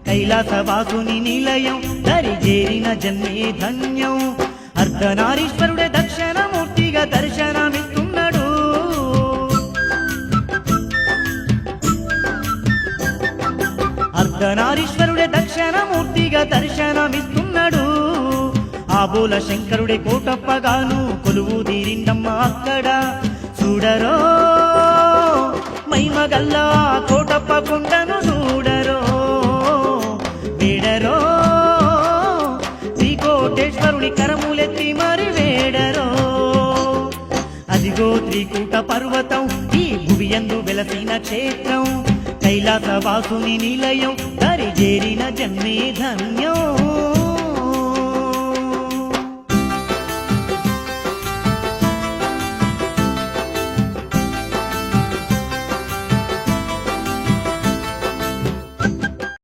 కైలాసవాసుని నిలయం దరిజేరిన జన్మే ధన్యం అర్ధనారీశ్వరుడే దక్షిణమూర్తిగా దర్శనమిస్తున్నాడు అర్ధనారీశ్వరుడే దక్షిణమూర్తిగా దర్శనమిస్తున్నాడు ఆబోల శంకరుడే కోటప్పగాను కొలువు తీరిందమ్మ అక్కడ చూడరో మైమగల్లా కోటప్ప కొండను చూడరో వేడరో శ్రీకోటేశ్వరుని కరములెత్తి మరి వేడరో అదిగో త్రికూట పర్వతం ఈ భువియందు వెలసిన క్షేత్రం కైలాసవాసుని నిలయం దరిజేరిన జన్మే ధన్యం